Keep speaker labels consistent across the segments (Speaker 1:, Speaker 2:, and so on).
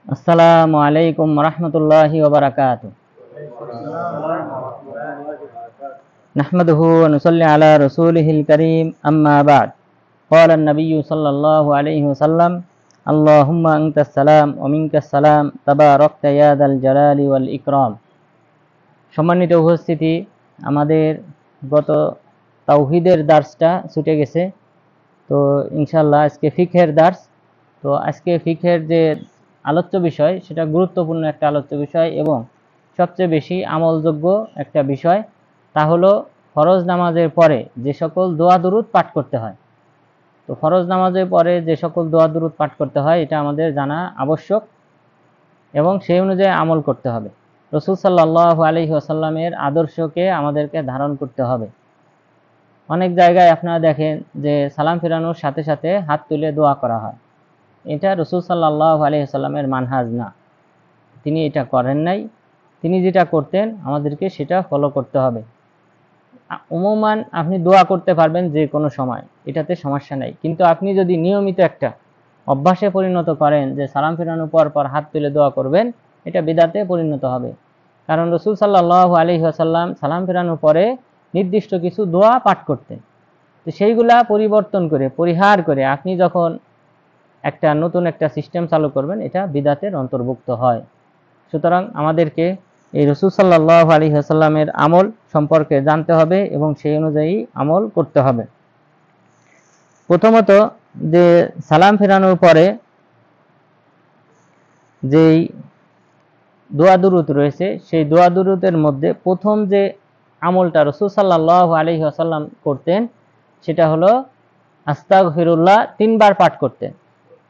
Speaker 1: আসসালামু আলাইকুম রহমতুল্লাহি ওয়া বারাকাতুহু। নাহমাদুহু ওয়া নুসাল্লি আলা রাসূলিহিল কারীম, আম্মা বা'দ। ক্বালা আন-নাবিয়্যু সাল্লাল্লাহু আলাইহি ওয়াসাল্লাম, আল্লাহুম্মা আনতাস সালাম ওয়া মিনকাস সালাম, তাবারাকতা ইয়া যাল জালালি ওয়াল ইকরাম। সম্মানিত উপস্থিতি, আমাদের গত তাওহীদের দার্সটা ছুটে গেছে, তো ইনশাআল্লাহ আজকে ফিকহের দার্স। তো আজকে ফিকহের যে আলোচ্য বিষয়, সেটা গুরুত্বপূর্ণ একটা আলোচ্য বিষয় এবং সবচেয়ে বেশি আমলযোগ্য একটা বিষয়। তা হলো ফরজ নামাজের পরে যে সকল দোয়া দুরূদ পাঠ করতে হয়। তো ফরজ নামাজের পরে যে সকল দোয়া দুরূদ পাঠ করতে হয়, এটা আমাদের জানা আবশ্যক এবং সেই অনুযায়ী আমল করতে হবে। রাসূল সাল্লাল্লাহু আলাইহি ওয়াসাল্লামের আদর্শকে আমাদেরকে ধারণ করতে হবে। অনেক জায়গায় আপনারা দেখেন যে সালাম ফেরানোর সাথে সাথে হাত তুলে দোয়া করা হয়। এটা রাসূল সাল্লাল্লাহু আলাইহি ওয়াসাল্লামের মানহাজ না, তিনি এটা করেন নাই। তিনি যেটা করতেন আমাদেরকে সেটা ফলো করতে হবে। উমুমান আপনি দোয়া করতে পারবেন যে কোনো সময়, এটাতে সমস্যা নাই, কিন্তু আপনি যদি নিয়মিত একটা অভ্যাসে পরিণত করেন যে সালাম ফেরানোর পর পর হাত তুলে দোয়া করবেন, এটা বিদআতে পরিণত হবে। কারণ রাসূল সাল্লাল্লাহু আলাইহি ওয়াসাল্লাম সালাম ফেরানোর পরে নির্দিষ্ট কিছু দোয়া পাঠ করতেন। তো সেইগুলা পরিবর্তন করে, পরিহার করে আপনি যখন একটা নতুন একটা সিস্টেম চালু করবেন, এটা বিদআতের অন্তর্ভুক্ত হয়। সুতরাং আমাদেরকে এই রাসূল সাল্লাল্লাহু আলাইহি ওয়াসাল্লামের আমল সম্পর্কে জানতে হবে এবং সেই অনুযায়ী আমল করতে হবে। প্রথমত, যে সালাম ফেরানোর পরে যেই দোয়া দুরূদ রয়েছে, সেই দোয়া দুরূদের মধ্যে প্রথম যে আমলটা রাসূল সাল্লাল্লাহু আলাইহি ওয়াসাল্লাম করতেন, সেটা হলো আস্তাগফিরুল্লাহ 3 বার পাঠ করতেন।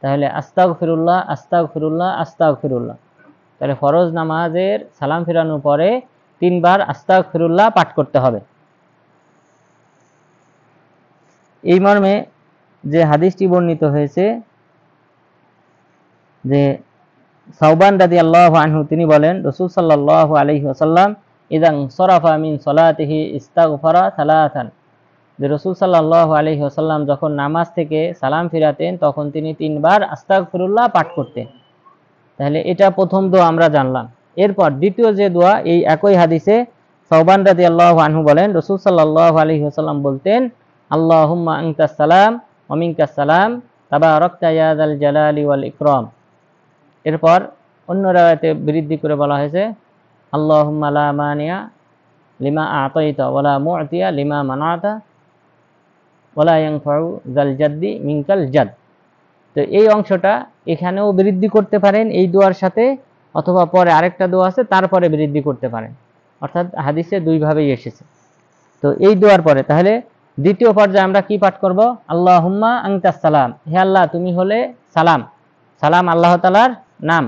Speaker 1: তাহলে আস্তাগফিরুল্লাহ, আস্তাগফিরুল্লাহ, আস্তাগফিরুল্লাহ। তাহলে ফরজ নামাজের সালাম ফেরানোর পরে 3 বার আস্তাগফিরুল্লাহ পাঠ করতে হবে। এই মর্মে যে হাদিসটি বর্ণিত হয়েছে, যে সাওবান রাদিয়াল্লাহু আনহু তিনি বলেন, রাসূল সাল্লাল্লাহু আলাইহি ওয়াসাল্লাম ইযা সরাফা মিন সলাতিহি ইস্তাগফারা সালাতান, যে রাসূল সাল্লাল্লাহু আলাইহি ওয়াসাল্লাম যখন নামাজ থেকে সালাম ফিরাতেন তখন তিনি 3 বার আস্তাগফিরুল্লাহ পাঠ করতেন। তাহলে এটা প্রথম দোয়া আমরা জানলাম। এরপর দ্বিতীয় যে দোয়া, এই একই হাদিসে সাওবান রাদিয়াল্লাহু আনহু বলেন, রাসূল সাল্লাল্লাহু আলাইহি ওয়াসাল্লাম বলতেন, আল্লাহুম্মা আনতাস সালাম ওয়া মিনকাস সালাম, তাবারাকতা ইয়া যাল জালালি ওয়াল ইকরাম। এরপর অন্য রাওয়ায়াতে বৃদ্ধি করে বলা হয়েছে, আল্লাহুম্মা লা মানিয়া লিমা আতাইতা ওয়া লা মু'তিয়া লিমা মানাতা ওয়া লা ইয়ানফাউ যাল জাদ্দি মিনকাল জাদ। তো এই অংশটা এখানেও বৃদ্ধি করতে পারেন এই দোয়ার সাথে, অথবা পরে আরেকটা দোয়া আছে তারপরে বৃদ্ধি করতে পারেন, অর্থাৎ হাদিসে দুইভাবেই এসেছে। তো এই দোয়ার পরে তাহলে দ্বিতীয় পর্যায়ে আমরা কি পাঠ করব? আল্লাহুম্মা আনতাস সালাম, হে আল্লাহ তুমি হলে সালাম। সালাম আল্লাহ তাআলার নাম,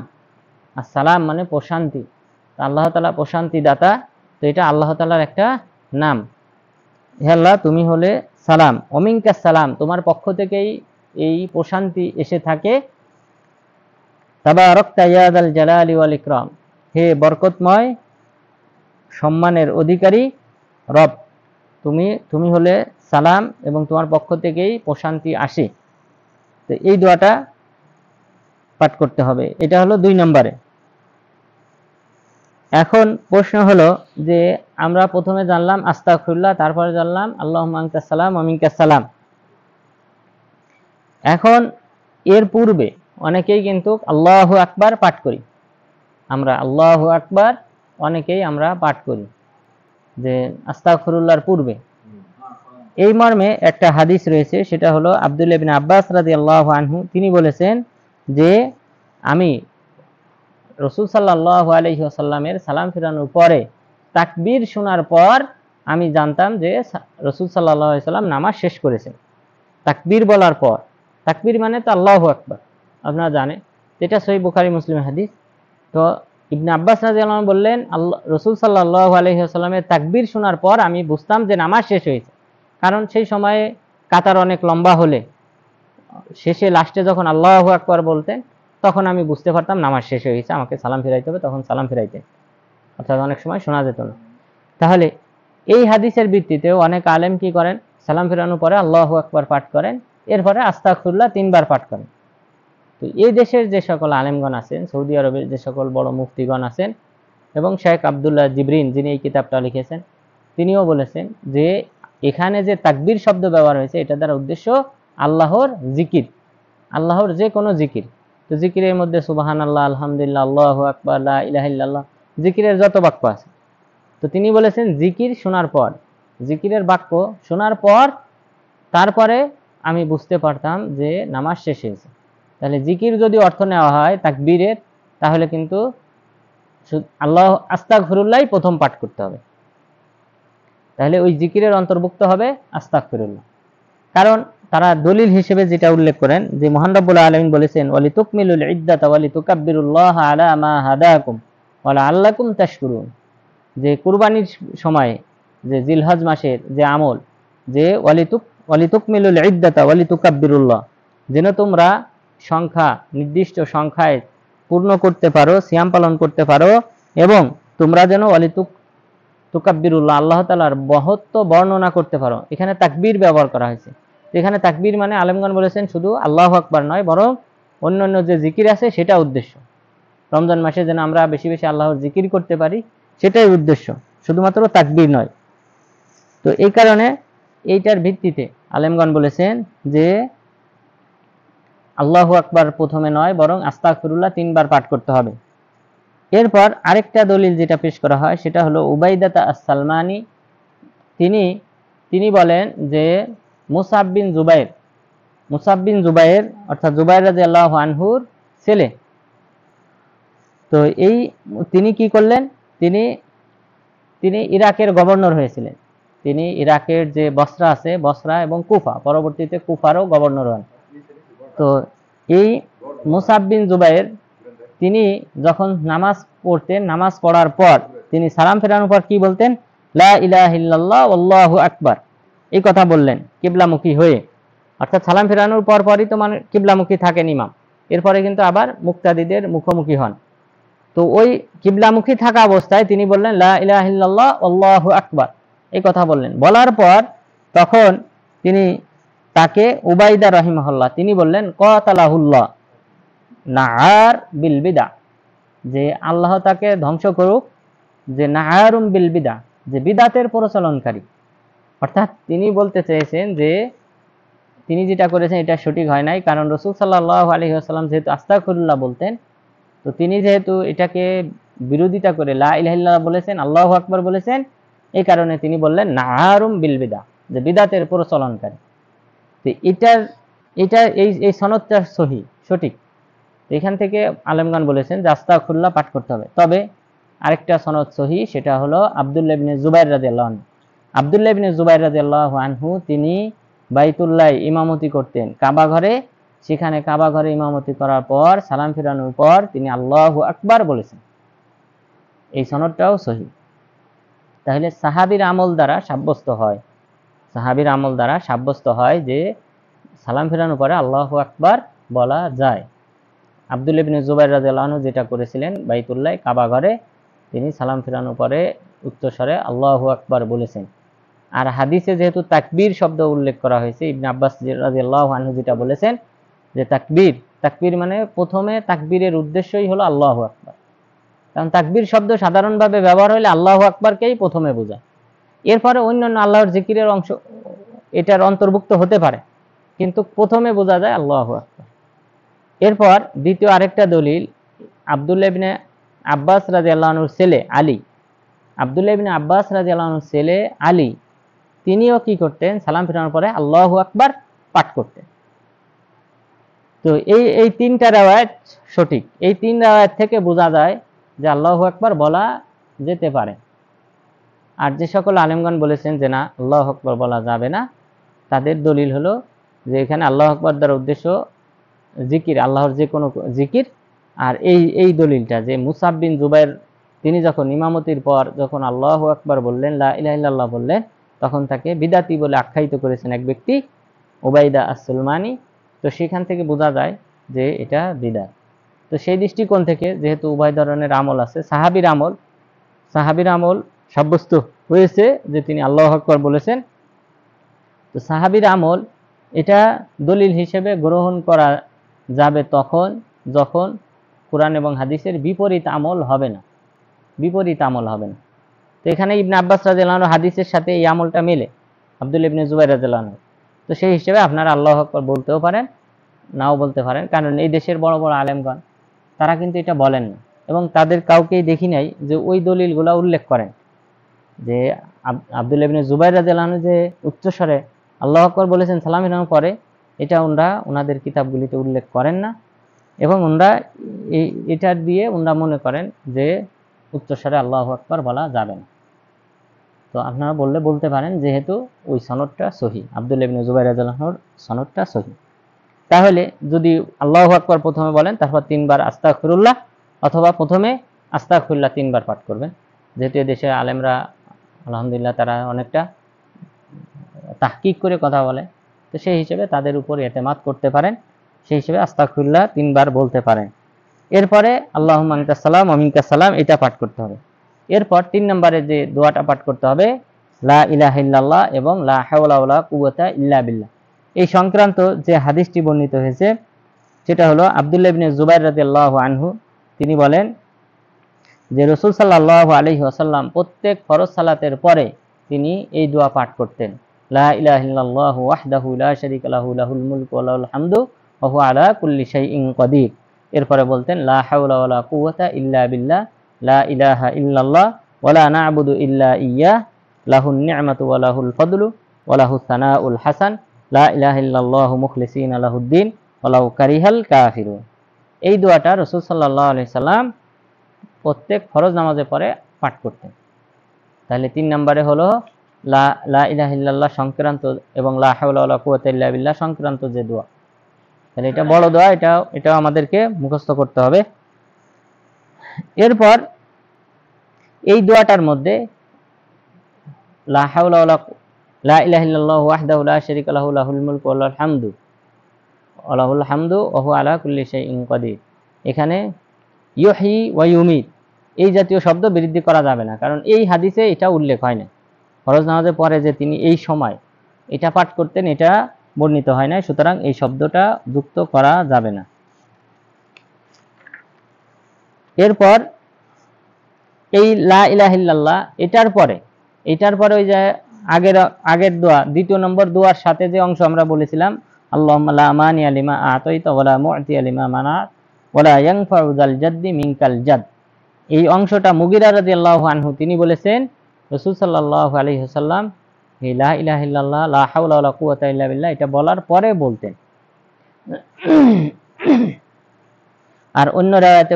Speaker 1: আর সালাম মানে প্রশান্তি। আল্লাহ তাআলা প্রশান্তি দাতা, তো এটা আল্লাহ তাআলার একটা নাম। হে আল্লাহ তুমি হলে সালাম, ওয়া মিনকাস সালাম, তোমার পক্ষ থেকেই এই প্রশান্তি এসে থাকে। তাবারাকতা ইয়া যাল জালালি ওয়াল ইকরাম, হে বরকতময় সম্মানের অধিকারী রব, তুমি হলে সালাম এবং তোমার পক্ষ থেকেই প্রশান্তি আসে। তো এই দোয়াটা পাঠ করতে হবে। এটা হলো 2 নম্বরে। এখন প্রশ্ন হলো যে আমরা প্রথমে জানলাম আস্তাগফিরুল্লাহ, তারপরে জানলাম আল্লাহুম্মা আনতাস সালাম ওয়া মিনকাস সালাম। এখন এর পূর্বে অনেকেই কিন্তু আল্লাহু আকবার পাঠ করি। আমরা আল্লাহু আকবার অনেকেই আমরা পাঠ করি যে আস্তাগফিরুল্লাহর পূর্বে। এই মর্মে একটা হাদিস রয়েছে, সেটা হলো আব্দুল্লাহ ইবনে আব্বাস রাদিয়াল্লাহু আনহু তিনি বলেছেন যে আমি রাসূল সাল্লাল্লাহু আলাইহি ওয়াসাল্লামের সালাম ফিরানোর পরে তাকবীর শোনার পর আমি জানতাম যে রাসূল সাল্লাল্লাহু আলাইহি ওয়াসাল্লাম নামাজ শেষ করেছেন। তাকবীর বলার পর, তাকবীর মানে তো আল্লাহু আকবার, আপনারা জানেন, এটা সহিহ বুখারী মুসলিমের হাদিস। তো ইবনে আব্বাস রাদিয়াল্লাহু আনহু বললেন, রাসূল সাল্লাল্লাহু আলাইহি ওয়াসাল্লামের তাকবীর শোনার পর আমি বুঝতাম যে নামাজ শেষ হয়েছে। কারণ সেই সময়ে কাতার অনেক লম্বা হলে শেষে লাস্টে যখন আল্লাহু আকবার বলতেন তখন আমি বুঝতে পারতাম নামাজ শেষ হয়ে গেছে, আমাকে সালাম ফিরাইতে হবে, তখন সালাম ফিরাইতেন, অর্থাৎ অনেক সময় শোনা যেত না। তাহলে এই হাদিসের ভিত্তিতেও অনেক আলেম কি করেন, সালাম ফিরানোর পরে আল্লাহু আকবার পাঠ করেন, এরপরে আস্তাগফিরুল্লাহ 3 বার পাঠ করেন। তো এই দেশের যে সকল আলেমগণ আছেন, সৌদি আরবের যে সকল বড় মুফতিগণ আছেন এবং শেখ আব্দুল্লাহ জিবরিন যিনি এই কিতাবটা লিখেছেন, তিনিও বলেছেন যে এখানে যে তাকবীর শব্দ ব্যবহার হয়েছে এটা দ্বারা উদ্দেশ্য আল্লাহর জিকির, আল্লাহর যে কোনো জিকির। তো জিকিরের মধ্যে সুবহানাল্লাহ, আলহামদুলিল্লাহ, আল্লাহু আকবার, লা ইলাহা ইল্লাল্লাহ, জিকিরের যত বাক্য আছে। তো তিনি বলেছেন জিকির শোনার পর, জিকিরের বাক্য শোনার পর তারপরে আমি বুঝতে পারতাম যে নামাজ শেষ হয়েছে। তাহলে জিকির যদি অর্থ নেওয়া হয় তাকবীরের, তাহলে কিন্তু আল্লাহ আস্তাগফিরুল্লাহ প্রথম পাঠ করতে হবে, তাহলে ওই জিকিরের অন্তর্ভুক্ত হবে আস্তাগফিরুল্লাহ। কারণ তারা দলিল হিসেবে যেটা উল্লেখ করেন যে মহান রব্বুল আলামিন বলেছেন ওয়ালিতুকমিলুল ইদ্দাতা ওয়ালিতুকাব্বিরুল্লাহ আলা মা হাদাকুম ওয়া লাআল্লাকুম তাশকুরুন, যে কুরবানির সময় যে জিলহজ মাসের যে আমল, যে ওয়ালিতুকমিলুল ইদ্দাতা ওয়ালিতুকাব্বিরুল্লাহ, যেন তোমরা সংখ্যা নির্দিষ্ট সংখ্যায় পূর্ণ করতে পারো, সিয়াম পালন করতে পারো, এবং তোমরা যেন তুকাব্বিরুল্লাহ আল্লাহ তাআলার মহত্ব বর্ণনা করতে পারো। এখানে তাকবীর ব্যবহার করা হয়েছে। এখানে তাকবীর মানে আলেমগণ বলেছেন শুধু আল্লাহু আকবার নয়, বরং অন্যান্য যে জিকির আছে সেটা উদ্দেশ্য। রমজান মাসে যেন আমরা বেশি বেশি আল্লাহর জিকির করতে পারি, সেটাই উদ্দেশ্য, শুধুমাত্র তাকবীর নয়। তো এই কারণে এইটার ভিত্তিতে আলেমগণ বলেছেন যে আল্লাহু আকবার প্রথমে নয়, বরং আস্তাগফিরুল্লাহ 3 বার পাঠ করতে হবে। এরপর আরেকটা দলিল যেটা পেশ করা হয় সেটা হলো উবাইদাতা আস-সালমানি, তিনি বলেন যে মুসাব বিন জুবাইর অর্থাৎ জুবাইর রাদিয়াল্লাহু আনহুর ছেলে। তো তিনি কি করলেন, তিনি ইরাকের গভর্নর হয়েছিলেন। তিনি ইরাকের যে বসরা আছে, বসরা এবং কুফা, পরবর্তীতে কুফারও গভর্নর হন। তো এই মুসাব বিন জুবাইর তিনি যখন নামাজ পড়তেন, নামাজ পড়ার পর তিনি সালাম ফেরানোর পর কি বলতেন, লা ইলাহা ইল্লাল্লাহ আল্লাহু আকবার, এই কথা বললেন কিবলামুখী হয়ে। অর্থাৎ সালাম ফেরানোর পর পরই তো মানে কিবলামুখী থাকেন ইমাম, এরপরে কিন্তু আবার মুক্তাদিদের মুখোমুখি হন। তো ওই কিবলামুখী থাকা অবস্থায় তিনি বললেন লা ইলাহা ইল্লাল্লাহ আল্লাহু আকবার, এই কথা বললেন। বলার পর তখন তিনি তাকে উবাইদা রাহিমাহুল্লাহ তিনি বললেন কাতালাহুল্লাহ নাআর বিল বিদা, যে আল্লাহ তাকে ধ্বংস করুক, যে নাআরুম বিল বিদা, যে বিদাতের প্রচলনকারী। অর্থাৎ তিনি বলতে চেয়েছেন যে তিনি যেটা করেছেন এটা সঠিক হয় নাই, কারণ রাসূল সাল্লাল্লাহু আলাইহি ওয়াসাল্লাম যেহেতু আস্তাগফিরুল্লাহ বলতেন, তো তিনি যেহেতু এটাকে বিরোধিতা করে লা ইলাহা ইল্লাল্লাহ বলেছেন, আল্লাহু আকবার বলেছেন, এই কারণে তিনি বললেন নাআরুম বিল বিদা, যে বিদাতের প্রচলনকারী। তো এটা এই সনদটা সঠিক। এখান থেকে আলেমগণ বলেছেন যে আস্তাগফিরুল্লাহ পাঠ করতে হবে। তবে আরেকটা সনদ সহিহ, সেটা হলো আব্দুল্লাহ ইবনে জুবাইর রাদিয়াল্লাহু আনহু। আব্দুল্লাহ ইবনে জুবাইর রাদিয়াল্লাহু আনহু তিনি বাইতুল্লাহ ইমামতি করতেন কাবা ঘরে, সেখানে কাবা ঘরে ইমামতি করার পর সালাম ফিরানোর পর তিনি আল্লাহু আকবার বলেছেন। এই সনদটাও সহিহ। তাহলে সাহাবীর আমল দ্বারা সাব্যস্ত হয় যে সালাম ফিরানোর পরে আল্লাহু আকবার বলা যায়। আব্দুল্লাহ ইবনে জুবাইর রাদিয়াল্লাহু আনহু যেটা করেছিলেন বাইতুল্লাহ কাবা ঘরে, তিনি সালাম ফিরানোর পরে উচ্চস্বরে আল্লাহু আকবার বলেছেন। আর হাদিসে যেহেতু তাকবীর শব্দ উল্লেখ করা হয়েছে, ইবনে আব্বাস রাদিয়াল্লাহু আনহু যেটা বলেছেন যে তাকবীর মানে প্রথমে তাকবীরের উদ্দেশ্যই হলো আল্লাহু আকবার। কারণ তাকবীর শব্দ সাধারণভাবে ব্যবহার হলে আল্লাহু আকবারকেই প্রথমে বোঝায়, এরপরে অন্যান্য আল্লাহর জিকিরের অংশ এটার অন্তর্ভুক্ত হতে পারে, কিন্তু প্রথমে বোঝা যায় আল্লাহু আকবার। এরপর দ্বিতীয় আরেকটা দলিল, আব্দুল্লাহ ইবনে আব্বাস রাদিয়াল্লাহু আনহুর ছেলে আলী, আব্দুল্লাহ ইবনে আব্বাস রাদিয়াল্লাহু আনহুর ছেলে আলী, তিনিও কি করতেন, সালাম ফিরানোর পরে আল্লাহু আকবার পাঠ করতেন। তো এই তিনটা riwayat সঠিক। এই তিন riwayat থেকে বোঝা যায় যে আল্লাহু আকবার বলা যেতে পারে। আর যে সকল আলেমগণ বলেছেন যে না আল্লাহু আকবার বলা যাবে না, তাদের দলিল হলো যে এখানে আল্লাহু আকবার দ্বারা উদ্দেশ্য জিকির, আল্লাহর যে কোনো জিকির। আর এই দলিলটা যে মুসাব বিন জুবাইর তিনি যখন ইমামতির পর যখন আল্লাহু আকবার বললেন, লা ইলাহা ইল্লাল্লাহ বললেন, তখন তাকে বিদাতি বলে আখ্যায়িত করেছেন এক ব্যক্তি, উবাইদা আস-সুলমানি। তো সেখান থেকে বোঝা যায় যে এটা বিদাত। তো সেই দৃষ্টিকোণ থেকে যেহেতু উভয় ধরনের আমল আছে, সাহাবীর আমল সাব্যস্ত হয়েছে যে তিনি আল্লাহু আকবার বলেছেন। তো সাহাবীর আমল এটা দলিল হিসেবে গ্রহণ করা যাবে তখন যখন কোরআন এবং হাদিসের বিপরীত আমল হবে না, বিপরীত আমল হবে না। তো এখানে ইবনে আব্বাস রাদিয়াল্লাহু আনহু হাদিসের সাথে এই আমলটা মেলে, আব্দুল্লাহ ইবনে জুবাইর রাদিয়াল্লাহু আনহু। তো সেই হিসেবে আপনারা আল্লাহু আকবার বলতেও পারেন, নাও বলতে পারেন, কারণ এই দেশের বড় বড় আলেমগণ তারা কিন্তু এটা বলেন না, এবং তাদের কাউকেই দেখি নাই যে ওই দলিলগুলো উল্লেখ করেন যে আব্দুল্লাহ ইবনে জুবাইর রাদিয়াল্লাহু আনহু যে উচ্চস্বরে আল্লাহু আকবার বলেছেন সালাম ফিরানোর পরে, এটা ওনাদের কিতাবগুলিতে উল্লেখ করেন না, এবং এটা দিয়ে ওনারা মনে করেন যে উচ্চস্বরে আল্লাহু আকবার বলা যাবে না। তো আপনারা বলতে পারেন, যেহেতু ওই সনদটা সহিহ, আব্দুল্লাহ ইবনে জুবাইর রাদিয়াল্লাহু আনহুর সনদটা সহিহ। তাহলে যদি আল্লাহু আকবার প্রথমে বলেন, তারপর 3 বার আস্তাগফিরুল্লাহ, অথবা প্রথমে আস্তাগফিরুল্লাহ 3 বার পাঠ করবেন। যেহেতু দেশে আলেমরা আলহামদুলিল্লাহ তারা অনেকটা তাহকিক করে কথা বলে, তো সেই হিসেবে তাদের উপর এতেমাদ করতে পারেন, সেই হিসেবে আস্তাগফিরুল্লাহ 3 বার বলতে পারেন। এরপরে আল্লাহুম্মা আনতাস সালাম ওয়া মিনকাস সালাম এটা পাঠ করতে হবে। এরপর 3 নম্বরে যে দোয়াটা পাঠ করতে হবে, লা ইলাহা ইল্লাল্লাহ এবং লা হাওলা ওয়ালা কুওয়াতা ইল্লা বিল্লাহ। এই সংক্রান্ত যে হাদিসটি বর্ণিত হয়েছে সেটা হলো আব্দুল্লাহ ইবনে জুবাইর রাদিয়াল্লাহু আনহু, তিনি বলেন যে রাসূল সাল্লাল্লাহু আলাইহি ওয়াসাল্লাম প্রত্যেক ফরজ সালাতের পরে তিনি এই দোয়া পাঠ করতেন, লা ইলাহা ইল্লাল্লাহু ওয়াহদাহু লা শারীকা লাহু লাহুল মুলকু ওয়া লাহুল হামদু ওয়া হুয়া আলা কুল্লি শাইইন কাদির। এরপরে বলতেন লা হাওলা ওয়ালা কুওয়াতা ইল্লা বিল্লাহ, লা ইলাহা ইল্লাল্লাহ ওয়া লা না'বুদু ইল্লা ইয়্যাহ, লাহুন নি'মাতু ওয়া লাহুল ফাদলু ওয়া লাহুস সানাউল হাসান, লা ইলাহা ইল্লাল্লাহু মুখলিসিনা লাহুদ্দিন ওয়ালাউ কারিহাল কাফিরুন। এই দোয়াটা রাসূল সাল্লাল্লাহু আলাইহি সাল্লাম প্রত্যেক ফরজ নামাজে পরে পাঠ করতেন। তাহলে 3 নম্বরে হলো লা ইলাহা ইল্লাল্লাহ সংক্রান্ত এবং লা হাওলা ওয়ালা কুওয়াতা ইল্লা বিল্লাহ সংক্রান্ত যে দোয়া, তাহলে এটা বড় দোয়া, এটাও আমাদেরকে মুখস্থ করতে হবে। এরপর এই দোয়াটার মধ্যে লা হাওলা ওয়ালা লা ইলাহা ইল্লাল্লাহু ওয়াহদাহু লা শারীকা লাহু লাহুল মুলকু ওয়া লাহুল হামদু ওয়া হুয়া আলা কুল্লি শাইইন কাদির, এখানে ইউহয়ি ওয়া ইউমীত এই জাতীয় শব্দ বৃদ্ধি করা যাবে না, কারণ এই হাদিসে এটা উল্লেখ হয় না। ফরজ নামাজের পরে যে তিনি এই সময় এটা পাঠ করতেন এটা বর্ণিত হয় না, সুতরাং এই শব্দটা যুক্ত করা যাবে না। এরপর এই লা ইলাহা ইল্লাল্লাহ এটার পরে ওই যে আগের দোয়া, 2 নম্বর দোয়ার সাথে যে অংশ আমরা বলেছিলাম, আল্লাহুম্মা লা মানিয়া লিমা আতাইতা ওয়া লা মু'তিয়া লিমা মানাত ওয়া লা ইয়ানফাউ যাল জাদ্দি মিনকাল জাদ, এই অংশটা মুগিরা রাদিয়াল্লাহু আনহু তিনি বলেছেন রাসূল সাল্লাল্লাহু আলাইহি ওয়াসাল্লাম এই লা ইলাহা ইল্লাল্লাহ লা হাওলা ওয়ালা কুওয়াতা ইল্লা বিল্লাহ এটা বলার পরে বলতেন। আর অন্য রায়াতে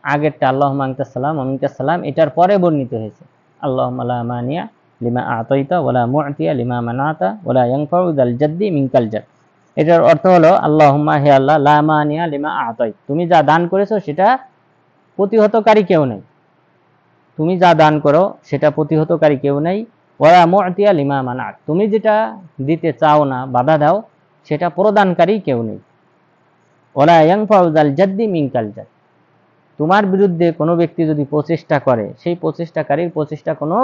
Speaker 1: আগেরটা আল্লাহুম্মা আনতাস সালাম ওয়া মিনকাস সালাম এটার পরে বর্ণিত হয়েছে, আল্লাহুম্মা লা মানিয়া লিমা আতাইতা ওয়া লা মু'তিয়া লিমা মানাতা ওয়া লা ইয়ানফাউ যাল জাদ্দি মিনকাল জাদ। এটার অর্থ হলো আল্লাহুম্মা হে আল্লাহ, লা মানিয়া লিমা আতাইত তুমি যা দান করেছো সেটা প্রতিহতকারী কেউ নেই, তুমি যা দান করো সেটা প্রতিহতকারী কেউ নেই, ওয়া লা মু'তিয়া লিমা মানাত তুমি যেটা দিতে চাও না বাধা দাও সেটা প্রদানকারী কেউ নেই, ওয়া লা ইয়ানফাউ যাল জাদ্দি মিনকাল জাদ তোমার বিরুদ্ধে কোনো ব্যক্তি যদি প্রচেষ্টা করে সেই প্রচেষ্টাকারীর প্রচেষ্টা কোনো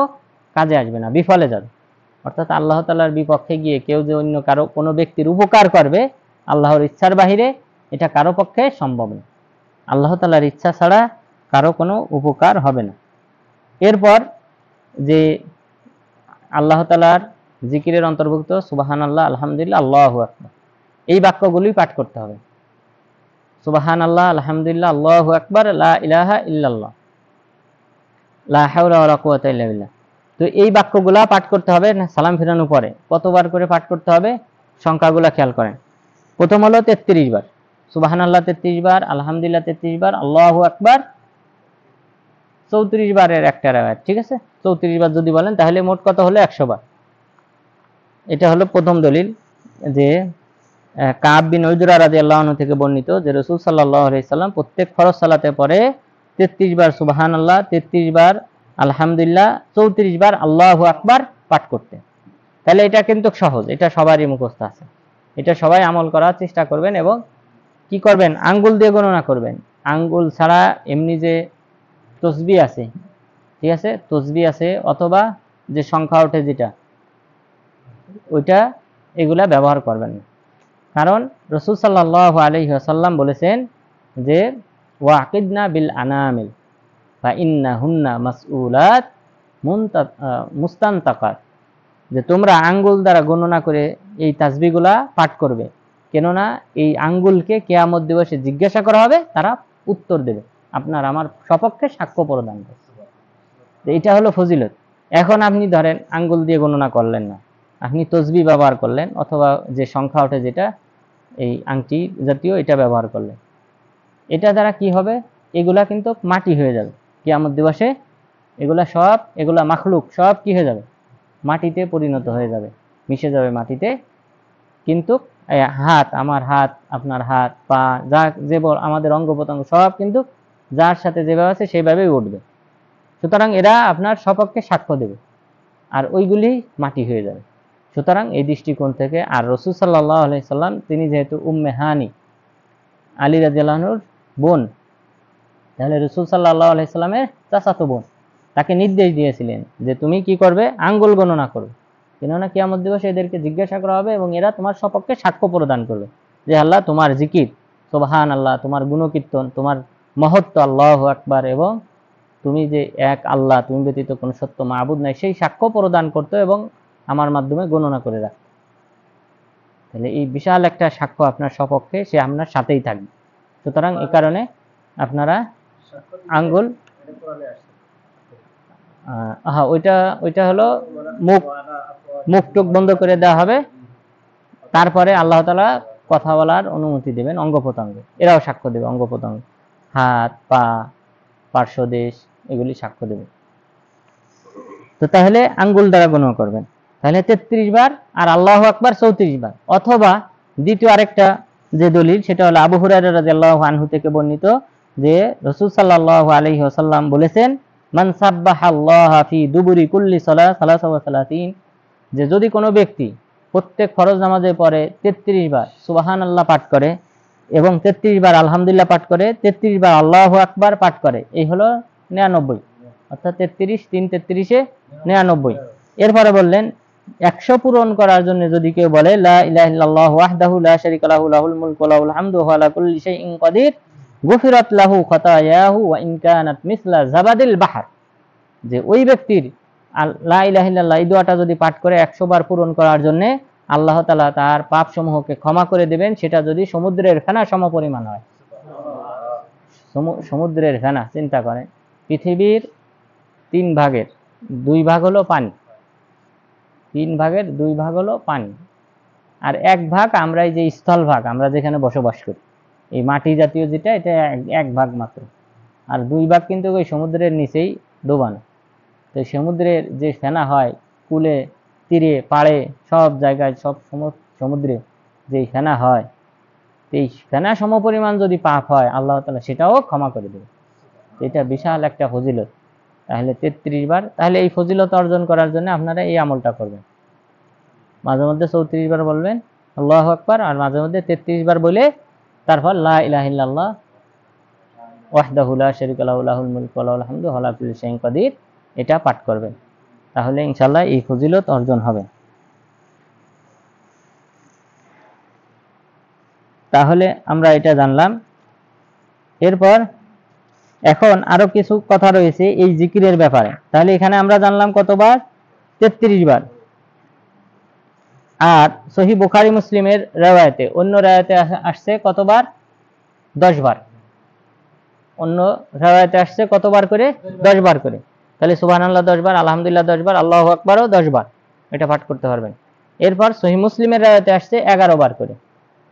Speaker 1: কাজে আসবে না, বিফলে যাবে। অর্থাৎ আল্লাহ তাআলার বিপক্ষে গিয়ে কেউ যে অন্য কারো কোনো ব্যক্তির উপকার করবে আল্লাহর ইচ্ছার বাহিরে, এটা কারো পক্ষে সম্ভব না, আল্লাহ তাআলার ইচ্ছা ছাড়া কারো কোনো উপকার হবে না। এরপর যে আল্লাহ তাআলার জিকিরের অন্তর্ভুক্ত সুবহানাল্লাহ, আলহামদুলিল্লাহ, আল্লাহু আকবার এই বাক্যগুলি পাঠ করতে হবে। সুবহানাল্লাহ, আলহামদুলিল্লাহ, আল্লাহু আকবার, লা ইলাহা ইল্লাল্লাহ, লা হাওলা ওয়ালা কুওয়াতা ইল্লা বিল্লাহ। তো এই বাক্যগুলা পাঠ করতে হবে সালাম ফিরানোর পরে। কতবার করে পাঠ করতে হবে সংখ্যাগুলা খেয়াল করেন। প্রথম হলো 33 বার সুবহানাল্লাহ, 33 বার আলহামদুলিল্লাহ, 33 বার আল্লাহু আকবার 34 বারের একটা রাওয়ায়াত, ঠিক আছে। 34 বার যদি বলেন তাহলে মোট কত হলো 100 বার। এটা হলো প্রথম দলিল, যে কাব বিন উজরা রাদিয়াল্লাহু আনহু থেকে বর্ণিত যে রাসূল সাল্লাল্লাহু আলাইহি সাল্লাম প্রত্যেক ফরজ সালাতে পরে 33 বার সুবহানাল্লাহ, 33 বার আলহামদুলিল্লাহ, 34 বার আল্লাহু আকবার পাঠ করতেন। তাহলে এটা কিন্তু সহজ, এটা সবারই মুখস্থ আছে, এটা সবাই আমল করার চেষ্টা করবেন এবং কি করবেন আঙ্গুল দিয়ে গণনা করবেন, আঙ্গুল ছাড়া এমনি যে তসবিহ আছে, ঠিক আছে, তসবিহ আছে অথবা যে সংখ্যা ওঠে যেটা ওইটা, এগুলা ব্যবহার করবেন না। কারণ রাসূল সাল্লাল্লাহু আলাইহি ওয়াসাল্লাম বলেছেন যে ওয়াকিদনা বিল আনামিল ফা ইন্নাহুন্না মাসউলাত মুস্তানতাকাত, যে তোমরা আঙ্গুল দ্বারা গণনা করে এই তাসবিহগুলা পাঠ করবে, কেননা এই আঙ্গুলকে কিয়ামত দিবসে জিজ্ঞাসা করা হবে, তারা উত্তর দেবে, আপনার আমার সপক্ষে সাক্ষ্য প্রদান করবে। এটা হলো ফজিলত। এখন আপনি ধরেন আঙ্গুল দিয়ে গণনা করলেন না, আপনি তসবিহ ব্যবহার করলেন, অথবা যে সংখ্যা ওঠে যেটা এই আংটি জাতীয় এটা ব্যবহার করলেন, এটা দ্বারা কি হবে, এগুলা কিন্তু মাটি হয়ে যাবে কিয়ামত দিবসে। এগুলা মাখলুক সব কি হয়ে যাবে, মাটিতে পরিণত হয়ে যাবে, মিশে যাবে মাটিতে। কিন্তু হাত, আমার হাত, আপনার হাত, পা, যা যে আমাদের অঙ্গ প্রত্যঙ্গ সব কিন্তু যার সাথে যেভাবে আছে সেভাবেই উঠবে। সুতরাং এরা আপনার সপক্ষে সাক্ষ্য দেবে, আর ওইগুলি মাটি হয়ে যাবে। সুতরাং এই দৃষ্টিকোণ থেকে, আর রাসূল সাল্লাল্লাহু আলাইহি সাল্লাম তিনি যেহেতু উম্মে হানি, আলী রাদিয়াল্লাহু আনহুর বোন, তাহলে রাসূল সাল্লাল্লাহু আলাইহি সাল্লামের চাচাতো বোন, তাকে নির্দেশ দিয়েছিলেন যে তুমি কি করবে, আঙ্গুল গণনা করবে, কেননা কিয়ামত দিবসে এদেরকে জিজ্ঞাসা করা হবে এবং এরা তোমার সপক্ষে সাক্ষ্য প্রদান করবে যে আল্লাহ তোমার জিকির, সুবহানাল্লাহ, তোমার গুণকীর্তন, তোমার মহত্ব, আল্লাহু আকবার, এবং তুমি যে এক আল্লাহ, তুমি ব্যতীত কোনো সত্য মাবুদ নাই, সেই সাক্ষ্য প্রদান করতে এবং আমার মাধ্যমে গণনা করে রাখতে। তাহলে এই বিশাল একটা সাক্ষ্য আপনার সপক্ষে, সে আপনার সাথেই থাকবে। সুতরাং এই কারণে আপনারা আঙ্গুল, ওইটা হলো মুখ টুক বন্ধ করে দেওয়া হবে, তারপরে আল্লাহ তাআলা কথা বলার অনুমতি দেবেন অঙ্গ প্রত্যঙ্গে, এরাও সাক্ষ্য দেবে, অঙ্গ প্রত্যঙ্গ, হাত, পা, পার্শ্বদেশ, এগুলি সাক্ষ্য দেবে। তো তাহলে আঙ্গুল দ্বারা গণনা করবেন, তাহলে 33 বার, আর আল্লাহু আকবার 34 বার। অথবা দ্বিতীয় আরেকটা যে দলিল, সেটা হলো আবু হুরায়রা রাদিয়াল্লাহু আনহু থেকে বর্ণিত যে রাসূল সাল্লাল্লাহু আলাইহি ওয়াসাল্লাম বলেছেন, মান সাব্বাহাল্লাহা ফি দুবুরি কুল্লি সালাসা ওয়া সালাতিন, যে যদি কোনো ব্যক্তি প্রত্যেক ফরজ নামাজের পরে 33 বার সুবহানাল্লাহ পাঠ করে এবং 33 বার আলহামদুলিল্লাহ পাঠ করে, 33 বার আল্লাহু আকবার পাঠ করে, এই হলো 99, অর্থাৎ 33 3 33 99। এরপরে বললেন 100 পূরণ করার জন্য যদি কেউ বলে লা ইলাহা ইল্লাল্লাহু ওয়াহদাহু লা শারীকা লাহু লাহুল মুলকু ওয়া লাহুল হামদু ওয়া আলা কুল্লি শাইইন কাদির গুফিরাত লাহু খাতায়াহু ওয়া ইন কানাত মিসলা জাবাদিল বাহর, যে ওই ব্যক্তির লা ইলাহা ইল্লাল্লাহ এই দোয়াটা যদি পাঠ করে 100 বার পূরণ করার জন্য আল্লাহ তাআলা তার পাপ সমূহকে ক্ষমা করে দেবেন, সেটা যদি সমুদ্রের ফেনা সমপরিমাণ হয়। সমুদ্রের ফেনা, চিন্তা করেন, পৃথিবীর 3 ভাগের 2 ভাগ হলো পানি, 3 ভাগের 2 ভাগ হলো পানি, আর 1 ভাগ আমরা এই যে স্থল ভাগ, আমরা যেখানে বসবাস করি, এই মাটি জাতীয় যেটা, এটা 1 ভাগ মাত্র, আর 2 ভাগ কিন্তু ওই সমুদ্রের নিচেই ডোবানো। তো সমুদ্রের যে ফেনা হয়, কুলে, তীরে, পাড়ে, সব জায়গায়, সব সমুদ্রে যেই ফেনা হয়, এই ফেনা সমপরিমাণ যদি পাপ হয়, আল্লাহ তাআলা সেটাও ক্ষমা করে দেবে। এটা বিশাল একটা ফজিলত। তাহলে 33 বার, তাহলে এই ফজিলত অর্জন করার জন্য আপনারা এই আমলটা করবেন, মাঝে মধ্যে 34 বার বলবেন আল্লাহু আকবার, আর মাঝে মধ্যে 33 বার বলে তারপর লা ইলাহা ইল্লাল্লাহ ওয়াহদাহু লা শারীকা লাহু লাহুল মুলকু ওয়া লাহুল হামদু ওয়া আলা কুল্লি শাইইন কাদির, এটা পাঠ করবেন। তাহলে ইনশাআল্লাহ এই ফজিলত অর্জন হবে। তাহলে আমরা এটা জানলাম। এরপর এখন আরো কিছু কথা রয়েছে এই জিকিরের ব্যাপারে। তাহলে এখানে আমরা জানলাম কতবার, 33 বার। আর সহিহ বুখারী মুসলিমের riwayate, অন্য riwayate আসছে কতবার, 10 বার। অন্য riwayate আসছে কতবার করে, 10 বার করে। তাহলে সুবহানাল্লাহ 10 বার, আলহামদুলিল্লাহ 10 বার, আল্লাহু আকবারও 10 বার, এটা পাঠ করতে পারবেন। এরপর সহিহ মুসলিমের riwayate আসছে 11 বার করে।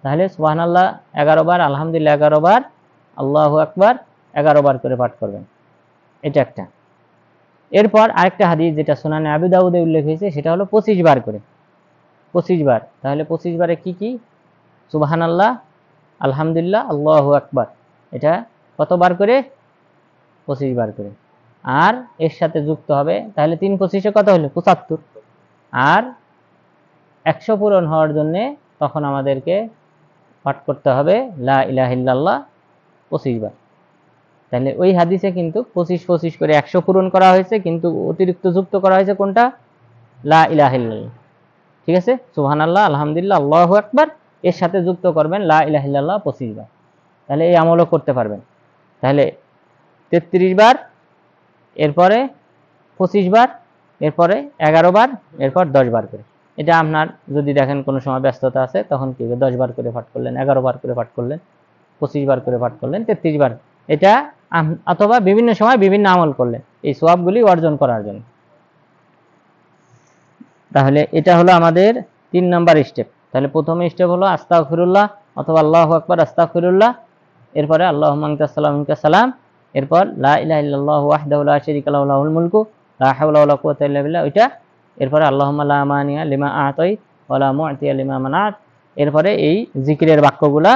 Speaker 1: তাহলে সুবহানাল্লাহ 11 বার, আলহামদুলিল্লাহ 11 বার, আল্লাহু আকবার 11 বার করে পাঠ করবেন, এটা একটা। এরপর আরেকটা হাদিস যেটা সুনানে আবু দাউদে উল্লেখ হয়েছে, সেটা হলো 25 বার করে, 25 বার। তাহলে 25 বারে কি কি, সুবহানাল্লাহ, আলহামদুলিল্লাহ, আল্লাহু আকবার, এটা কতবার করে, 25 বার করে। আর এর সাথে যুক্ত হবে, তাহলে 3 25 কত হলো, 75। আর 100 পূরণ হওয়ার জন্য তখন আমাদেরকে পাঠ করতে হবে লা ইলাহা ইল্লাল্লাহ 25 বার। তাহলে ওই হাদিসে কিন্তু 25 করে 100 পূরণ করা হয়েছে, কিন্তু অতিরিক্ত যুক্ত করা হয়েছে কোনটা, লা ইলাহা ইল্লাল্লাহ। ঠিক আছে, সুবহানাল্লাহ, আলহামদুলিল্লাহ, আল্লাহু আকবার, এর সাথে যুক্ত করবেন লা ইলাহা ইল্লাল্লাহ 25 বার, তাহলে এই আমলও করতে পারবেন। তাহলে 33 বার, এরপরে 25 বার, এরপরে 11 বার, এরপর 10 বার করে। এটা আপনার যদি দেখেন কোনো সময় ব্যস্ততা আছে তখন কি 10 বার করে পাঠ করলেন, 11 বার করে পাঠ করলেন, 25 বার করে পাঠ করলেন, 33 বার, এটা অথবা বিভিন্ন সময় বিভিন্ন আমল করলেন এই সওয়াবগুলি অর্জন করার জন্য। তাহলে এটা হলো আমাদের 3 নাম্বার স্টেপ। তাহলে প্রথম স্টেপ হলো আস্তাগফিরুল্লাহ অথবা আল্লাহু আকবার আস্তাগফিরুল্লাহ, এরপরে আল্লাহুম্মা আনতাস সালাম মিনকাস সালাম, এরপর লা ইলাহা ইল্লাল্লাহু ওয়াহদাহু লা শারীকা লাহু লাহুল মুলকু লা হাওলা ওয়ালা কুওয়াতা ইল্লা বিল্লাহ ওইটা, এরপরে আল্লাহুম্মা লা মানিয়া লিমা আতাইত ওয়ালা মু'তিয়া লিমা মানাত। এরপরে এই জিকিরের বাক্যগুলা,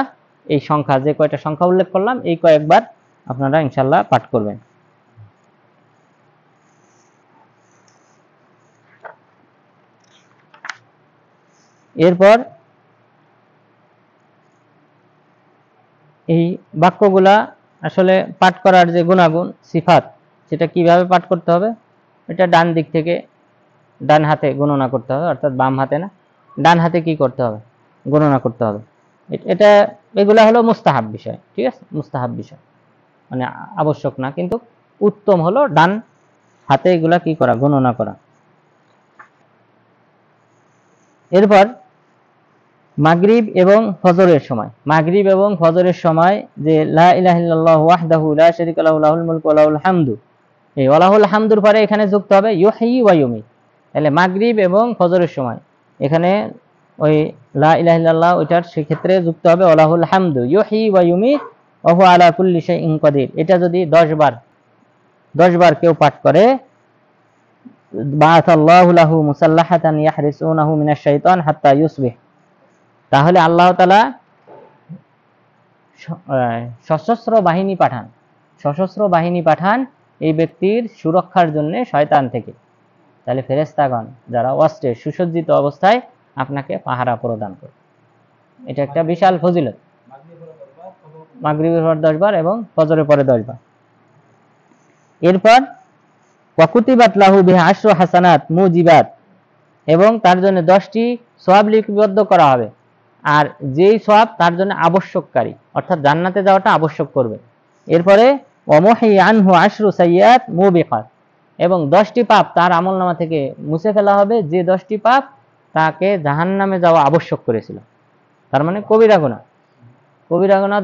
Speaker 1: এই সংখ্যা যে কয়টা সংখ্যা উল্লেখ করলাম এই কয়েকবার আপনারা ইনশাআল্লাহ পাঠ করবেন। এরপর এই বাক্যগুলা আসলে পাঠ করার যে গুণাগুণ সিফাত, সেটা কিভাবে পাঠ করতে হবে, এটা ডান দিক থেকে ডান হাতে গণনা করতে হবে, অর্থাৎ বাম হাতে না, ডান হাতে কি করতে হবে, গণনা করতে হবে। এটা এগুলা হলো মুস্তাহাব বিষয়, ঠিক আছে, মুস্তাহাব বিষয়, মানে আবশ্যক না, কিন্তু উত্তম হলো ডান হাতে এগুলা কি করা, গণনা করা। এরপর মাগরিব এবং ফজরের সময়, মাগরিব এবং ফজরের সময় যে লা ইলাহা ইল্লাল্লাহু ওয়াহদাহু লা শারীকা লাহু লাহুল মুলকু ওয়া লাহুল হামদু, এই ওয়ালাহুল হামদুর পরে এখানে যুক্ত হবে ইউহয়ি ওয়া ইউমীত। তাহলে মাগরিব এবং ফজরের সময় এখানে ওই লা ইলাহা ইল্লাল্লাহ ওইটার সেক্ষেত্রে যুক্ত হবে ওয়ালাহুল হামদু ইউহয়ি ওয়া ইউমীত ওয়া হুয়া আলা কুল্লি শাইইন কাদির। এটা যদি 10 বার কেউ পাঠ করে, বাআসাল্লাহু লাহু মুসাল্লাহাতান ইয়াহরিসুনাহু মিনাশ শাইতান হাত্তা ইউসবিহ, তাহলে আল্লাহ তাআলা সশস্ত্র বাহিনী পাঠান এই ব্যক্তির সুরক্ষার জন্য শয়তান থেকে। তাহলে ফেরেশতাগণ যারা অস্ত্রে সুসজ্জিত অবস্থায় আপনাকে পাহারা প্রদান করে, এটা একটা বিশাল ফজিলত। মাগরিবের পর 10 বার এবং ফজরের পরে 10 বার। এরপর ওয়াকুতিবাত লাহু বিহা আশরু হাসানাত মুজিবাত, এবং তার জন্য 10টি সওয়াব লিপিবদ্ধ করা হবে, আর যেই সওয়াব তার জন্য আবশ্যককারী, অর্থাৎ জান্নাতে যাওয়াটা আবশ্যক করবে। এরপরে ওয়ামহি আনহু আশরু সাইয়্যাত মুবিকাত, এবং 10টি পাপ তার আমলনামা থেকে মুছে ফেলা হবে, যে 10টি পাপ তাকে জাহান্নামে যাওয়া আবশ্যক করেছিল। তার মানে কবিরা গুনাহ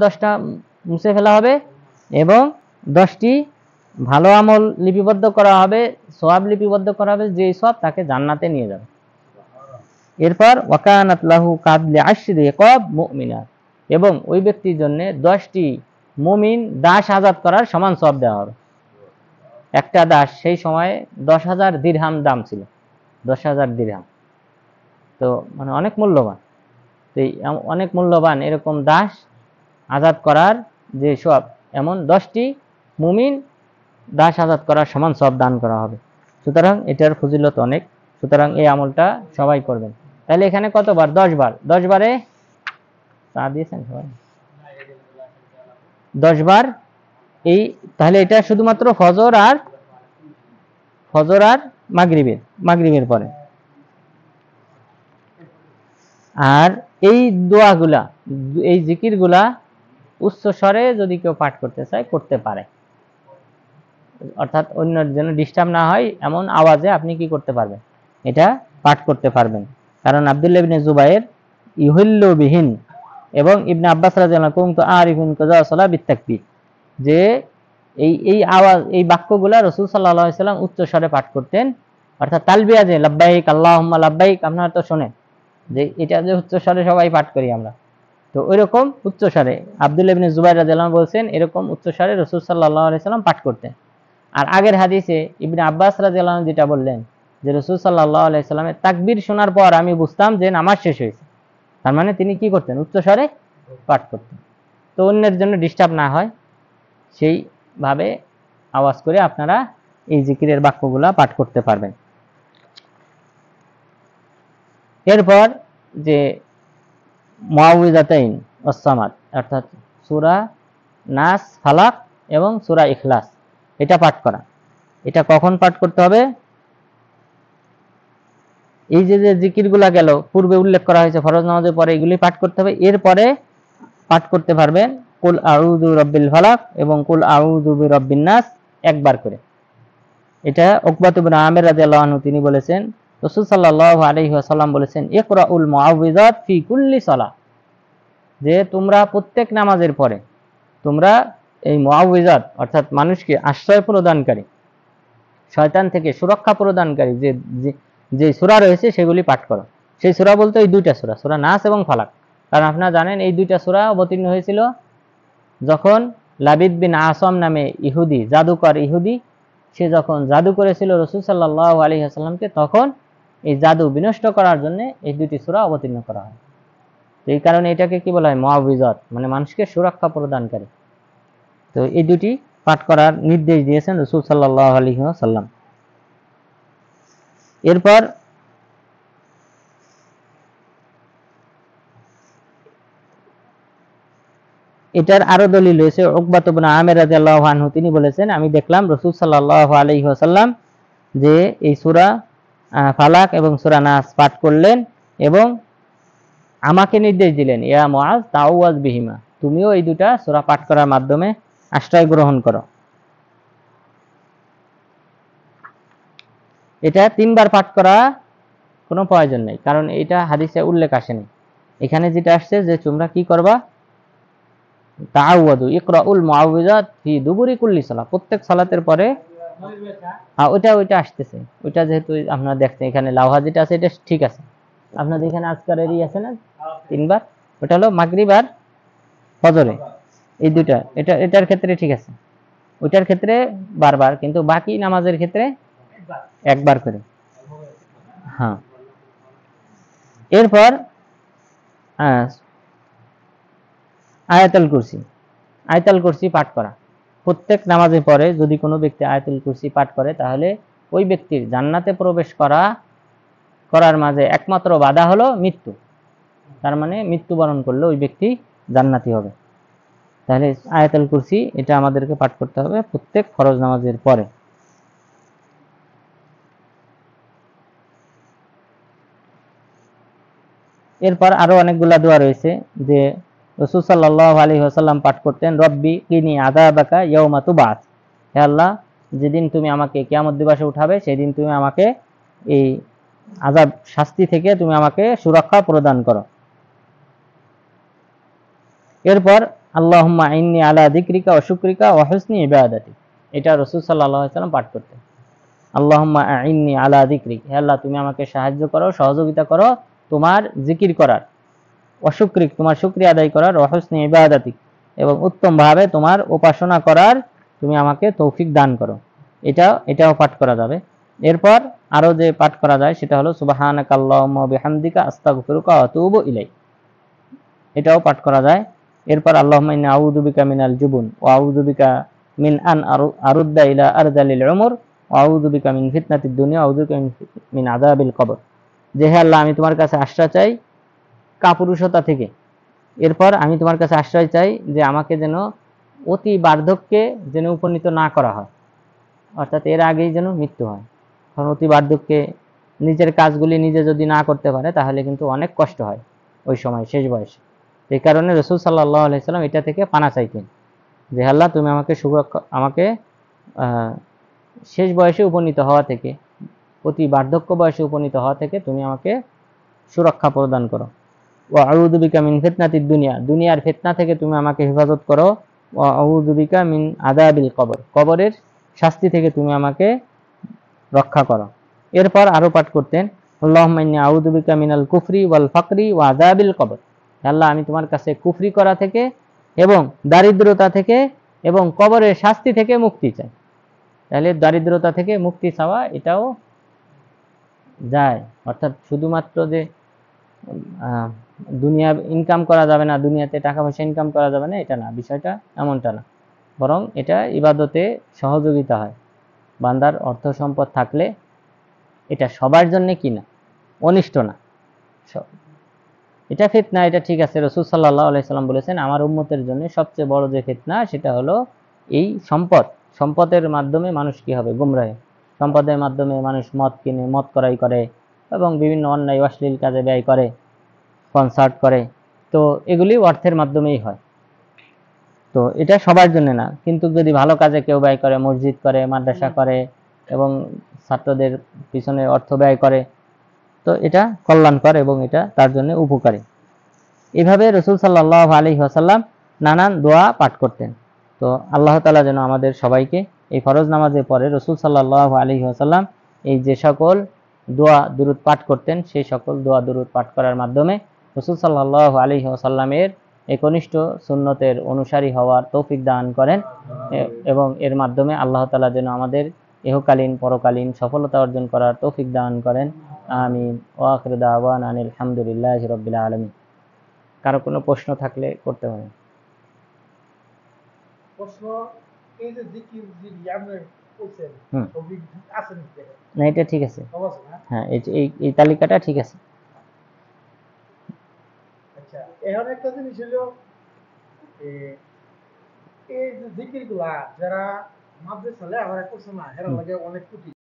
Speaker 1: 10টা মুছে ফেলা হবে, এবং 10টি ভালো আমল লিপিবদ্ধ করা হবে, সওয়াব লিপিবদ্ধ করা হবে, যে সওয়াব তাকে জান্নাতে নিয়ে যাবে। এরপর ওয়াকানাত লাহু কাবলি আশরি রিকাব মুমিনাত, এবং ওই ব্যক্তির জন্য 10টি মুমিন দাস আজাদ করার সমান সওয়াব দেওয়া হবে। একটা দাস সেই সময়ে 10,000 দিরহাম দাম ছিল, 10,000 দিরহাম, তো মানে অনেক মূল্যবান। তো অনেক মূল্যবান এরকম দাস আজাদ করার যে সওয়াব, এমন 10টি মুমিন দাস আজাদ করার সমান সওয়াব দান করা হবে। সুতরাং এটার ফজিলত অনেক, সুতরাং এই আমলটা সবাই করবেন। তাহলে এখানে কতবার, 10 বার, 10 বারে চা দিয়েছেন সবাই, 10 বার এই, তাহলে এটা শুধুমাত্র ফজর আর মাগরিবের পরে। আর এই দোয়াগুলা, এই জিকিরগুলা উচ্চ স্বরে যদি কেউ পাঠ করতে চায় করতে পারে, অর্থাৎ অন্যের জন্য ডিস্টার্ব না হয় এমন আওয়াজে আপনি কি করতে পারবেন, এটা পাঠ করতে পারবেন। কারণ আব্দুল্লাহ ইবনে জুবাইর ইউহিল্লু বিহিন এবং ইবনে আব্বাস রাদিয়াল্লাহু আনহু কুনতু আরিফুন কাযা সালাহ বিতাকবীর, যে এই আওয়াজ, এই বাক্যগুলা রাসূল সাল্লাল্লাহু আলাইহি সাল্লাম উচ্চ স্বরে পাঠ করতেন। অর্থাৎ তালবিয়া, যে লাব্বাইক আল্লাহুম্মা লাব্বাইক, আপনারা তো শোনেন যে এটা যে উচ্চ স্বরে সবাই পাঠ করি আমরা, তো ওইরকম উচ্চ স্বরে আব্দুল্লাহ ইবনে জুবাইর রাদিয়াল্লাহু আনহু বলছেন এরকম উচ্চ স্বরে রাসূল সাল্লাল্লাহু আলাইহি সাল্লাম পাঠ করতেন। আর আগের হাদিসে ইবনে আব্বাস রাদিয়াল্লাহু আনহু যেটা বললেন যে রাসূল সাল্লাল্লাহু আলাইহি সাল্লামের তাকবীর শোনার পর আমি বুঝতাম যে নামাজ শেষ হয়েছে, তার মানে তিনি কি করতেন, উচ্চ স্বরে পাঠ করতেন। তো অন্যের জন্য ডিস্টার্ব না হয় সেইভাবে আওয়াজ করে আপনারা এই জিকিরের বাক্যগুলা পাঠ করতে পারবেন। এরপর যে মুআউযিযাতাইন ওয়াস সামাদ, অর্থাৎ সূরা নাস, ফালাক এবং সূরা ইখলাস, এটা পাঠ করা। এটা কখন পাঠ করতে হবে, এই যে যে জিকিরগুলা গেল, পূর্বে উল্লেখ করা হয়েছে ফরজ নামাজের পরে এগুলি পাঠ করতে হবে। এরপরে পাঠ করতে পারবেন কুল আউযু রাব্বিল ফালাক এবং কুল আউযু বিরাব্বিন নাস একবার করে। এটা উকবাত ইবনে আমির রাদিয়াল্লাহু আনহু তিনি বলেছেন, রাসূল সাল্লাল্লাহু আলাইহি ওয়াসাল্লাম বলেছেন, ইকরাউল মুআউযিযাত ফি কুল্লি সালাহ, যে তোমরা প্রত্যেক নামাজের পরে তোমরা এই মুআউযিযাত অর্থাৎ মানুষকে আশ্রয় প্রদানকারী, শয়তান থেকে সুরক্ষা প্রদানকারী যে যে সূরা রয়েছে সেগুলি পাঠ করো। সেই সূরা বলতে এই দুইটা সূরা, সূরা নাস এবং ফালাক। কারণ আপনারা জানেন এই দুইটা সূরা অবতীর্ণ হয়েছিল যখন লাবিদ বিন আসম নামে ইহুদি, জাদুকর ইহুদি, সে যখন জাদু করেছিল রাসূল সাল্লাল্লাহু আলাইহি ওয়াসাল্লামকে, তখন এই জাদু বিনষ্ট করার জন্য এই দুটি সূরা অবতীর্ণ করা হয়। এই কারণে এটাকে কি বলা হয়? মুআউযিযাত, মানে মানুষকে সুরক্ষা প্রদানকারী। তো এই দুটি পাঠ করার নির্দেশ দিয়েছেন রাসূল সাল্লাল্লাহু আলাইহি ওয়াসাল্লাম। এরপর এটার আরো দলিল রয়েছে। উকবাত ইবনে আমির রাদিয়াল্লাহু আনহু তিনি বলেছেন, আমি দেখলাম রাসূল সাল্লাল্লাহু আলাইহি ওয়াসাল্লাম যে এই সূরা ফালাক এবং সূরা নাস পাঠ করলেন এবং আমাকে নির্দেশ দিলেন, ইয়া মুআজ তাওয়াজ বিহিমা, তুমিও এই দুটা সূরা পাঠ করার মাধ্যমে আশ্রয় গ্রহণ করো। এটা তিনবার পাঠ করা কোনো প্রয়োজন নেই, কারণ এটা হাদিসে উল্লেখ আসেনি। এখানে যেটা আসছে যে তোমরা কি করবা, তাআওয়াদু ইকরাউল মুআউযিযাত ফি দুবুরি কুল্লি সালাহ, প্রত্যেক সালাতের পরে। ওইটা আসতেছে, ওইটা যেহেতু আপনারা দেখছেন এখানে লাউহা যেটা আছে এটা ঠিক আছে। আপনাদের এখানে আজকারেরই আছে না তিনবার, ওটা হলো মাগরিব আর ফজরে, এই দুইটা, এটার ক্ষেত্রে ঠিক আছে, ওইটার ক্ষেত্রে বারবার, কিন্তু বাকি নামাজের ক্ষেত্রে একবার করে। হ্যাঁ, এরপর আয়াতুল কুরসি, আয়াতুল কুরসি পাঠ করা। প্রত্যেক নামাজের পরে যদি কোনো ব্যক্তি আয়াতুল কুরসি পাঠ করে, তাহলে ওই ব্যক্তির জান্নাতে প্রবেশ করার মাঝে একমাত্র বাধা হলো মৃত্যু। তার মানে মৃত্যুবরণ করলে ওই ব্যক্তি জান্নাতি হবে। তাহলে আয়াতুল কুরসি এটা আমাদেরকে পাঠ করতে হবে প্রত্যেক ফরজ নামাজের পরে। এরপর আরো অনেকগুলা দোয়া রয়েছে যে রাসূল সাল্লাল্লাহু আলাইহি ওয়াসাল্লাম পাঠ করতেন, রব্বি কিনি আযাবাকা ইয়াউমা তুবআস, হে আল্লাহ, যেদিন তুমি আমাকে কিয়ামত দিবসে উঠাবে সেদিন তুমি আমাকে এই আযাব শাস্তি থেকে তুমি আমাকে সুরক্ষা প্রদান করো। এরপর আল্লাহুম্মা ইন্নী আলা যিকরিকা ওয়া শুকরিকা ওয়া হুসনি ইবাদাতি, এটা রাসূল সাল্লাল্লাহু আলাইহি ওয়াসাল্লাম পাঠ করতেন। আল্লাহুম্মা ইন্নী আলা যিকরিক, হে আল্লাহ তুমি আমাকে সাহায্য করো, সহযোগিতা করো তোমার জিকির করার, ওয়া শুকরিক তোমার শুকরিয়া আদায় করার, ওয়া হুসনি ইবাদাতিক এবং উত্তম ভাবে তোমার উপাসনা করার তুমি আমাকে তৌফিক দান করো। এটাও পাঠ করা যাবে। এরপর আরো যে পাঠ করা যায় সেটা হলো সুবহানাকা আল্লাহুম্মা ওয়া বিহামদিকা আস্তাগফিরুকা ওয়া আতুবু ইলাইক, এটাও পাঠ করা যায়। এরপর আল্লাহুম্মা ইন্নী আউযু বিকা মিনাল জুবুন ওয়া আউযু বিকা মিন আন আরুদ্দা ইলা আরযালিল উমর ওয়া আউযু বিকা মিন ফিতনাতিদ দুনিয়া ওয়া আউযু বিকা মিন আযাবিল কবর, যে হে আল্লাহ আমি তোমার কাছে আশ্রয় চাই কাপুরুষতা থেকে। এরপর আমি তোমার কাছে আশ্রয় চাই যে আমাকে যেন অতি বার্ধক্যে যেন উপনীত না করা হয়, অর্থাৎ এর আগেই যেন মৃত্যু হয়। কারণ অতি বার্ধক্যে নিজের কাজগুলি নিজে যদি না করতে পারে তাহলে কিন্তু অনেক কষ্ট হয় ওই সময়, শেষ বয়সে। এই কারণে রাসূল সাল্লাল্লাহু আলাইহি সাল্লাম এটা থেকে পানা চাইতেন যে আল্লাহ তুমি আমাকে শেষ বয়সে উপনীত হওয়া থেকে, অতি বার্ধক্য বয়সে উপনীত হওয়া থেকে তুমি আমাকে সুরক্ষা প্রদান করো। ওয়া আউযু বিকা মিন ফিতনাতিদ দুনিয়া, দুনিয়ার ফিতনা থেকে তুমি আমাকে হেফাজত করো। ওয়া আউযু বিকা মিন আযাবিল কবর, কবরের শাস্তি থেকে তুমি আমাকে রক্ষা করো। এরপর আরো পাঠ করতেন, আল্লাহুম্মা ইন্নী আউযু বিকা মিনাল কুফরি ওয়াল ফাকরি ওয়া আযাবিল কবর, আল্লাহ আমি তোমার কাছে কুফরি করা থেকে এবং দারিদ্রতা থেকে এবং কবরের শাস্তি থেকে মুক্তি চাই। তাহলে দারিদ্রতা থেকে মুক্তি চাওয়া এটাও যায়, অর্থাৎ শুধুমাত্র যে দুনিয়া ইনকাম করা যাবে না, দুনিয়াতে টাকা পয়সা ইনকাম করা যাবে না, এটা না, বিষয়টা এমনটা না, বরং এটা ইবাদতে সহযোগিতা হয়। বান্দার অর্থ সম্পদ থাকলে এটা সবার জন্য কি না, অনিষ্ট না, এটা ফিতনা, এটা ঠিক আছে। রাসূল সাল্লাল্লাহু আলাইহি সাল্লাম বলেছেন আমার উম্মতের জন্য সবচেয়ে বড় যে ফিতনা সেটা হলো এই সম্পদের মাধ্যমে মানুষ কি হবে, গুমরাহ। সম্পদের মাধ্যমে মানুষ মদ কিনে, মদ ক্রয় করে, এবং বিভিন্ন অন্যায় অশ্লীল কাজে ব্যয় করে, কনসার্ট করে, তো এগুলি অর্থের মাধ্যমেই হয়। তো এটা সবার জন্য না, কিন্তু যদি ভালো কাজে কেউ ব্যয় করে, মসজিদ করে, মাদ্রাসা করে এবং ছাত্রদের পিছনে অর্থ ব্যয় করে, তো এটা কল্যাণকর এবং এটা তার জন্য উপকারী। এভাবে রাসূল সাল্লাল্লাহু আলাইহি ওয়াসাল্লাম নানান দোয়া পাঠ করতেন। তো আল্লাহ তাআলা যেন আমাদের সবাইকে এই ফরজ নামাজের পরে রাসূল সাল্লাল্লাহু আলাইহি ওয়াসাল্লাম এই যে সকল দোয়া দুরূদ পাঠ করতেন, সেই সকল দোয়া দুরূদ পাঠ করার মাধ্যমে রাসূল সাল্লাল্লাহু আলাইহি ওয়াসাল্লামের একনিষ্ঠ সুন্নতের অনুসারী হওয়ার তৌফিক দান করেন, এবং এর মাধ্যমে আল্লাহ তাআলা যেন আমাদের ইহকালীন পরকালীন সফলতা অর্জন করার তৌফিক দান করেন। আমিন। ওয়া আখিরু দাওয়ানা আনিল হামদুলিল্লাহি রাব্বিল আলামিন। কারো কোনো প্রশ্ন থাকলে করতে পারেন।
Speaker 2: প্রশ্ন, এই যে জিকির যে আপনি বলছেন, টপিক আছে নাকি?
Speaker 1: না, এটা ঠিক আছে।
Speaker 2: সব আছে না?
Speaker 1: হ্যাঁ, এই তালিকাটা ঠিক আছে।
Speaker 2: আচ্ছা, এখন একটা জিনিস হলো, এই যে জিকির গুলা যারা মাদ্রাসা লেখাপড়া করছে না, এরা লাগে অনেক কঠিন।